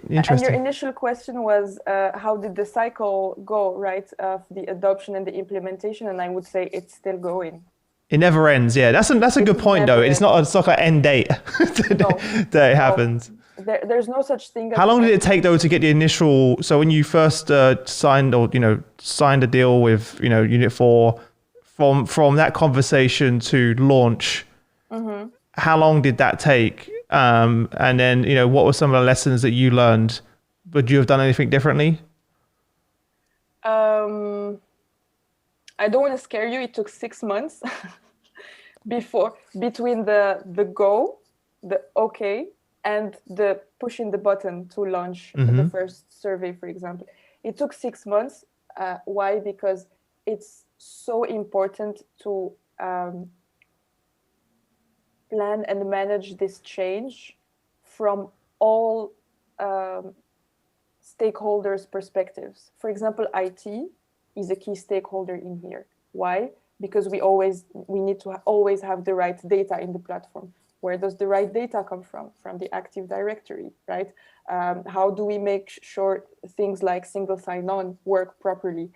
Interesting. And your initial question was, how did the cycle go, right, of the adoption and the implementation? And I would say it's still going. It never ends. Yeah, that's a good point though. It's not like an end date that it happens. There's no such thing. How long did it take though to get the initial? So when you first signed a deal with Unit4, from that conversation to launch, how long did that take? And then what were some of the lessons that you learned? Would you have done anything differently? I don't want to scare you. It took 6 months between the go, the okay, and the pushing the button to launch the first survey, for example. It took 6 months. Why? Because it's so important to plan and manage this change from all stakeholders' perspectives. For example, IT is a key stakeholder in here. Why? Because we need to always have the right data in the platform. Where does the right data come from? From the Active Directory, right? How do we make sure things like single sign-on work properly?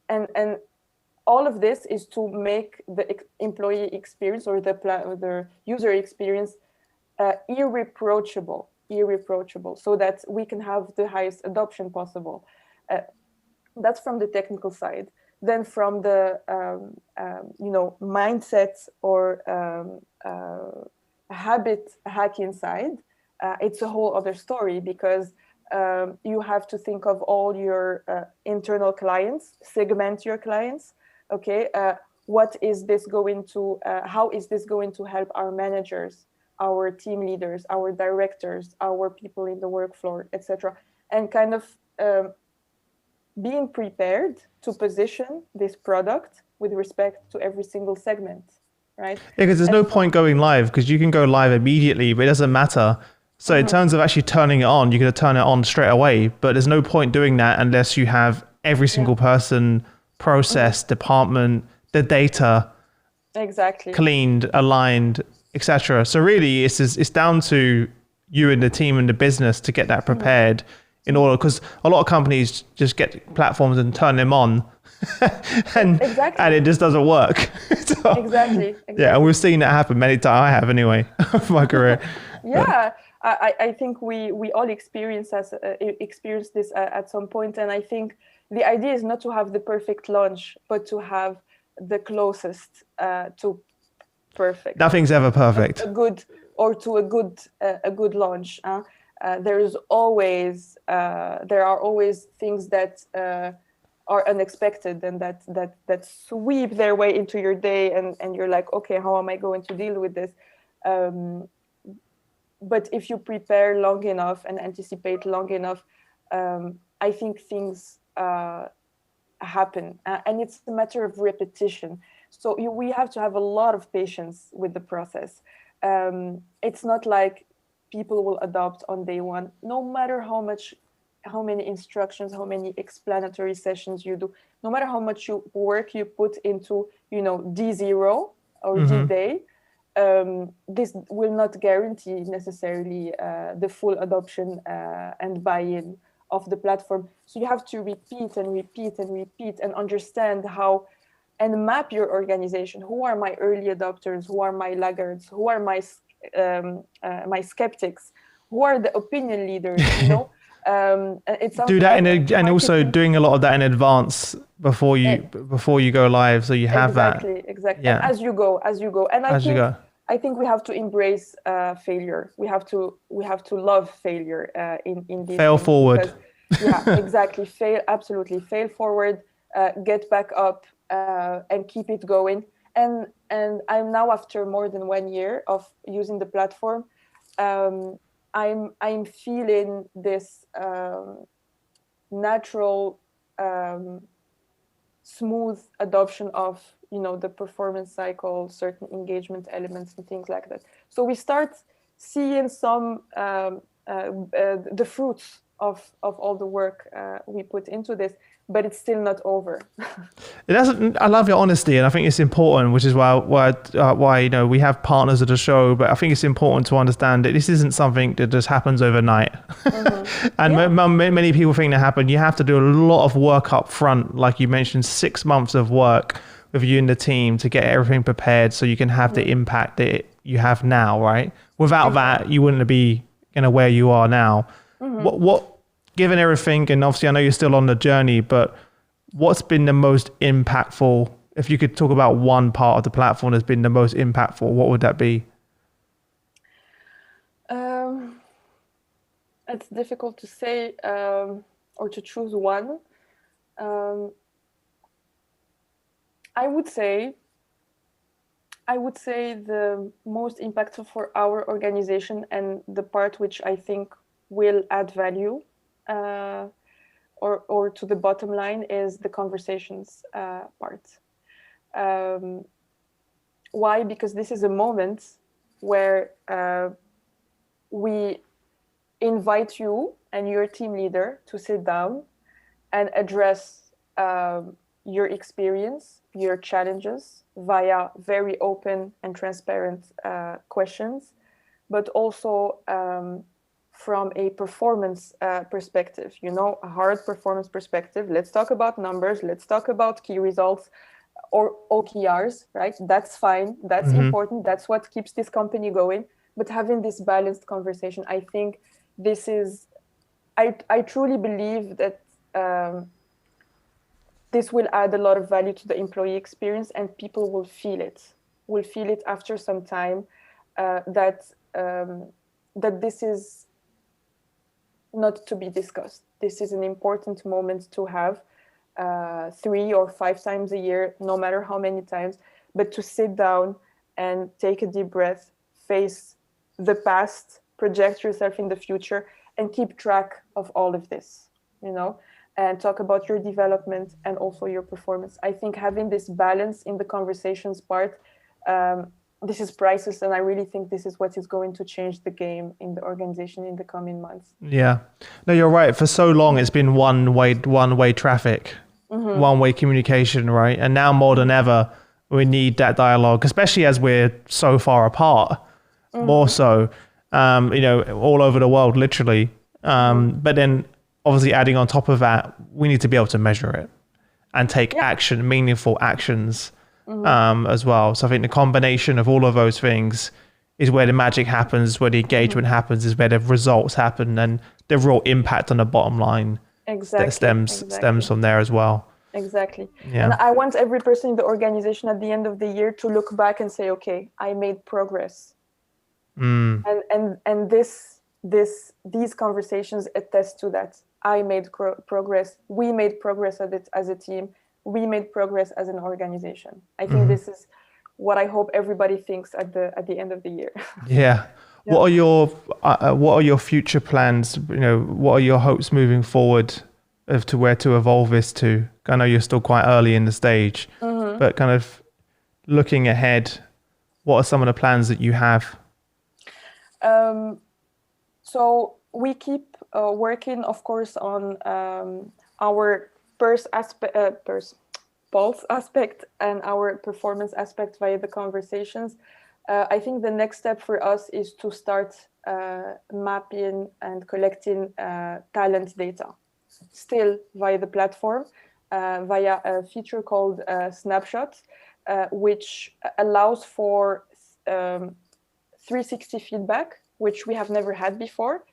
And all of this is to make the employee experience or the user experience irreproachable, so that we can have the highest adoption possible. That's from the technical side. Then from the mindset or habit hacking side, it's a whole other story, because you have to think of all your internal clients, segment your clients. Okay, what is this going to? How is this going to help our managers, our team leaders, our directors, our people in the work floor, etc. And kind of being prepared to position this product with respect to every single segment, right? Yeah, because there's no point going live, because you can go live immediately, but it doesn't matter. So in terms of actually turning it on, you're going to turn it on straight away, but there's no point doing that unless you have every single person, process, department, the data exactly cleaned, aligned, etc. So really it's down to you and the team and the business to get that prepared in order, because a lot of companies just get platforms and turn them on and it just doesn't work. So, exactly. Yeah, and we've seen that happen many times. I have anyway of my career. Yeah, I think we all experience this at some point, and I think the idea is not to have the perfect launch, but to have the closest to perfect. Nothing's ever perfect. A good launch. There are always things that are unexpected and that sweep their way into your day, and you're like, okay, how am I going to deal with this? But if you prepare long enough and anticipate long enough, I think things happen, and it's a matter of repetition. So we have to have a lot of patience with the process. It's not like people will adopt on day one, no matter how many instructions, how many explanatory sessions you do, no matter how much work you put into, D0 or D-Day. This will not guarantee necessarily the full adoption and buy-in of the platform. So you have to repeat and repeat and repeat and understand how, and map your organization. Who are my early adopters? Who are my laggards? Who are my skeptics? Who are the opinion leaders? It's do that and also doing a lot of that in advance before you go live, so you have exactly yeah. As you go, and I think we have to embrace failure. We have to love failure in this. Fail forward. Yeah, exactly. Absolutely fail forward. Get back up and keep it going. And I'm now, after more than 1 year of using the platform, I'm feeling this natural, smooth adoption of the performance cycle, certain engagement elements, and things like that. So we start seeing some the fruits of all the work we put into this, but it's still not over. I love your honesty, and I think it's important, which is why we have partners of the show. But I think it's important to understand that this isn't something that just happens overnight. And many people think that happen. You have to do a lot of work up front, like you mentioned, 6 months of work with you and the team to get everything prepared, so you can have the impact that you have now. Right? Without that, you wouldn't be where you are now. What given everything, and obviously I know you're still on the journey, but what's been the most impactful? If you could talk about one part of the platform that's been the most impactful, what would that be? It's difficult to say or to choose one. I would say the most impactful for our organization, and the part which I think will add value or to the bottom line, is the conversations part. Why? Because this is a moment where we invite you and your team leader to sit down and address your experience, your challenges via very open and transparent questions, but also from a performance perspective, a hard performance perspective. Let's talk about numbers. Let's talk about key results or OKRs, right? That's fine. That's important. That's what keeps this company going. But having this balanced conversation, I think this is, I truly believe that this will add a lot of value to the employee experience, and people will feel it after some time, that this is not to be discussed. This is an important moment to have 3 or 5 times a year, no matter how many times, but to sit down and take a deep breath, face the past, project yourself in the future, and keep track of all of this, and talk about your development and also your performance. I think having this balance in the conversations part, this is priceless, and I really think this is what is going to change the game in the organization in the coming months. Yeah. No, you're right. For so long, it's been one-way traffic, one-way communication, right? And now more than ever, we need that dialogue, especially as we're so far apart, more so, all over the world, literally. But then obviously adding on top of that, we need to be able to measure it and take action, meaningful actions as well. So I think the combination of all of those things is where the magic happens, where the engagement happens, is where the results happen, and the real impact on the bottom line stems from there as well. Exactly. Yeah. And I want every person in the organization at the end of the year to look back and say, okay, I made progress. And these conversations attest to that. I made progress. We made progress as a team. We made progress as an organization. I think this is what I hope everybody thinks at the end of the year. Yeah. What are your future plans? What are your hopes moving forward to where to evolve this to? I know you're still quite early in the stage, but kind of looking ahead, what are some of the plans that you have? So we keep working, of course, on our pulse aspect and our performance aspect via the conversations. I think the next step for us is to start mapping and collecting talent data, still via the platform, via a feature called Snapshot, which allows for 360 feedback, which we have never had before.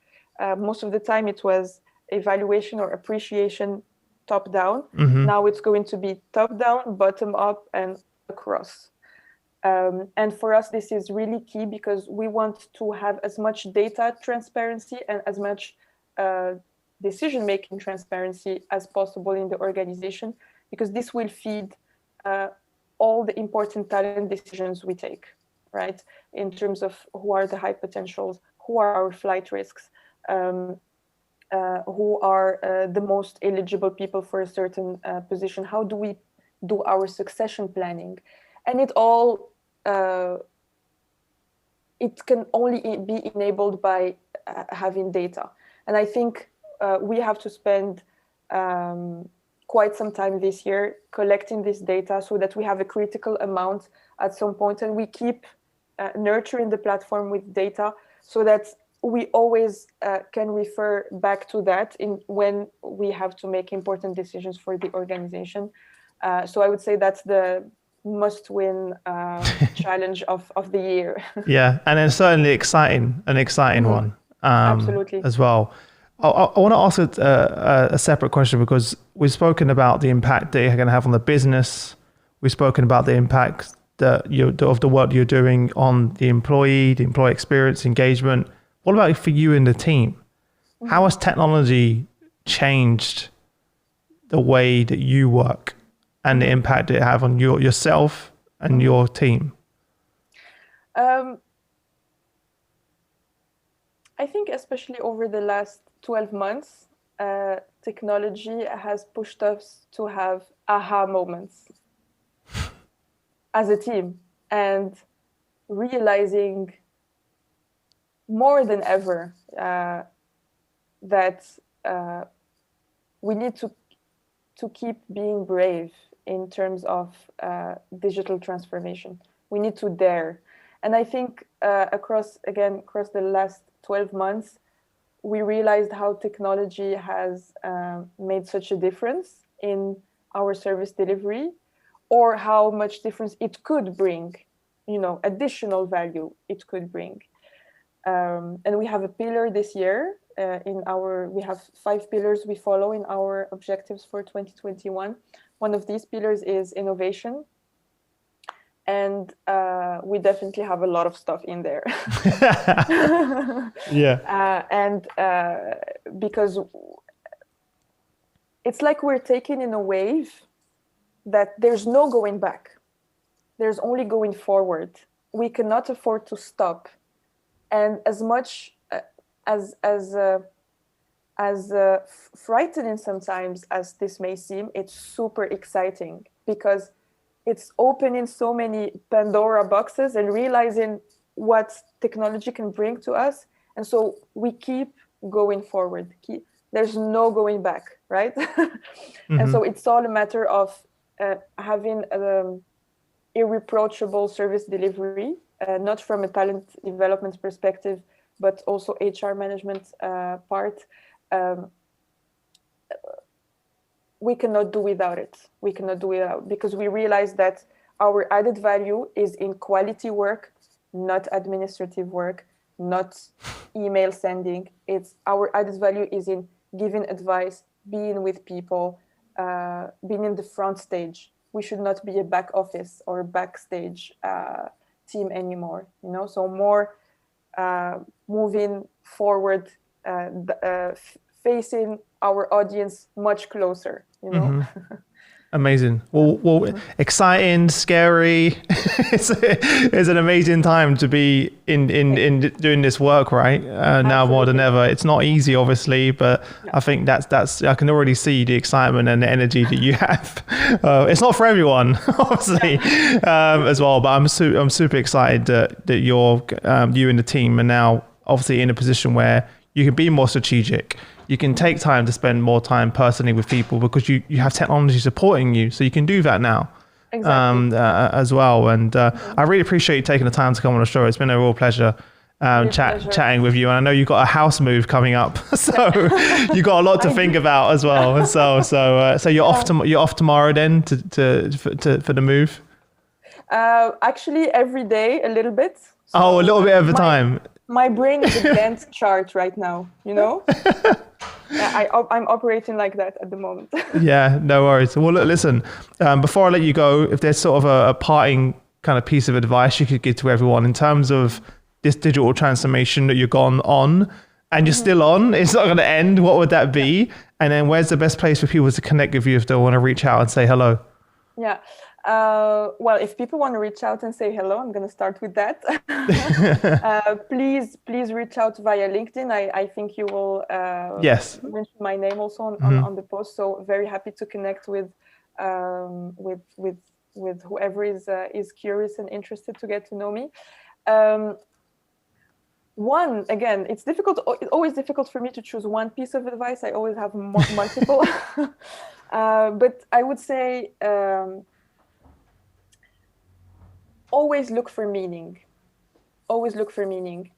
Most of the time it was evaluation or appreciation top down. Now it's going to be top down, bottom up, and across. And for us, this is really key because we want to have as much data transparency and as much decision-making transparency as possible in the organization, because this will feed all the important talent decisions we take, right? In terms of who are the high potentials, who are our flight risks, who are the most eligible people for a certain position, how do we do our succession planning? And it all, it can only be enabled by having data. And I think we have to spend quite some time this year collecting this data so that we have a critical amount at some point, and we keep nurturing the platform with data so that we always can refer back to that when we have to make important decisions for the organization. So I would say that's the must-win challenge of the year. Yeah, and then certainly an exciting one. Absolutely. As well. I want to ask a separate question, because we've spoken about the impact that you're going to have on the business. We've spoken about the impact of the work you're doing on the employee experience, engagement. What about for you and the team? How has technology changed the way that you work and the impact it have on yourself and your team? I think especially over the last 12 months, technology has pushed us to have aha moments as a team and realizing more than ever that we need to keep being brave in terms of digital transformation. We need to dare. And I think across the last 12 months, we realized how technology has made such a difference in our service delivery, or how much difference it could bring, additional value it could bring. And we have a pillar this year we have 5 pillars we follow in our objectives for 2021. One of these pillars is innovation. And we definitely have a lot of stuff in there. And because it's like we're taking in a wave that there's no going back. There's only going forward. We cannot afford to stop. And as much as frightening sometimes as this may seem, it's super exciting, because it's opening so many Pandora boxes and realizing what technology can bring to us. And so we keep going forward. There's no going back, right? Mm-hmm. And so it's all a matter of having irreproachable service delivery, not from a talent development perspective, but also HR management part. We cannot do without it. We cannot do without, because we realize that our added value is in quality work, not administrative work, not email sending. It's our added value is in giving advice, being with people, being in the front stage. We should not be a back office or a backstage team anymore. So more moving forward, facing our audience much closer, Mm-hmm. Amazing. Well, exciting, scary. it's an amazing time to be in doing this work, right? Now more than ever. It's not easy, obviously, but I think that's I can already see the excitement and the energy that you have. It's not for everyone, obviously, as well. But I'm super excited that you're you and the team are now obviously in a position where you can be more strategic. You can take time to spend more time personally with people, because you have technology supporting you. So you can do that now. Exactly. As well. And I really appreciate you taking the time to come on the show. It's been a real pleasure chatting with you. And I know you've got a house move coming up, so you've got a lot to think about as well. So you're off tomorrow then for the move? Actually, every day a little bit. So a little bit of a time. My brain is a Gantt chart right now, I'm operating like that at the moment. Yeah, no worries. Well, look, listen, before I let you go, if there's sort of a parting kind of piece of advice you could give to everyone in terms of this digital transformation that you've gone on and you're still on, it's not going to end, what would that be? And then where's the best place for people to connect with you if they want to reach out and say hello? Yeah. Well, if people want to reach out and say hello, I'm going to start with that. Please reach out via LinkedIn. I think you will mention my name also on the post. So very happy to connect with whoever is curious and interested to get to know me. It's difficult. It's always difficult for me to choose one piece of advice. I always have multiple. But I would say. Always look for meaning. Always look for meaning.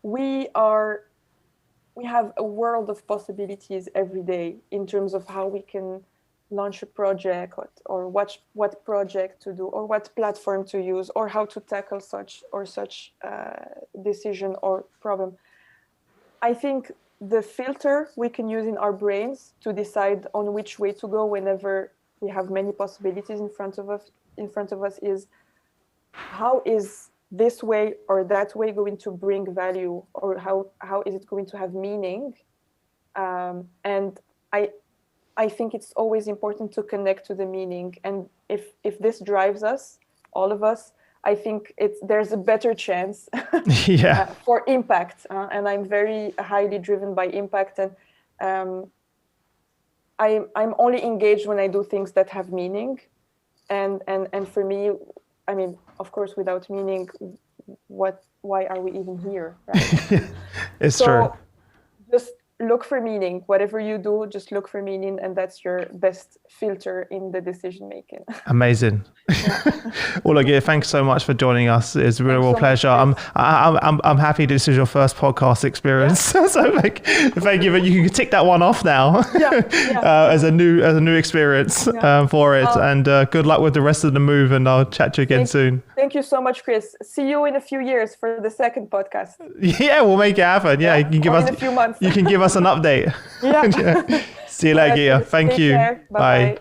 We have a world of possibilities every day in terms of how we can launch a project or what project to do or what platform to use or how to tackle such decision or problem. I think the filter we can use in our brains to decide on which way to go whenever we have many possibilities in front of us is, how is this way or that way going to bring value, or how is it going to have meaning? And I think it's always important to connect to the meaning. And if this drives us, all of us, I think there's a better chance for impact. And I'm very highly driven by impact. And I'm only engaged when I do things that have meaning. And for me, I mean, of course, without meaning, why are we even here, right? It's true. Just look for meaning. Whatever you do, just look for meaning, and that's your best filter in the decision making. Amazing. Well, look, yeah, thanks so much for joining us. It's a real pleasure. I'm happy this is your first podcast experience. Yeah. So thank you. But you can tick that one off now. As a new experience for it. And good luck with the rest of the move. And I'll chat to you again soon. Thank you so much, Chris. See you in a few years for the second podcast. Yeah, we'll make it happen. Yeah, you can give us in a few months. You can give us an update. Yeah. See you later, Ghita. Thank you. Care. Bye.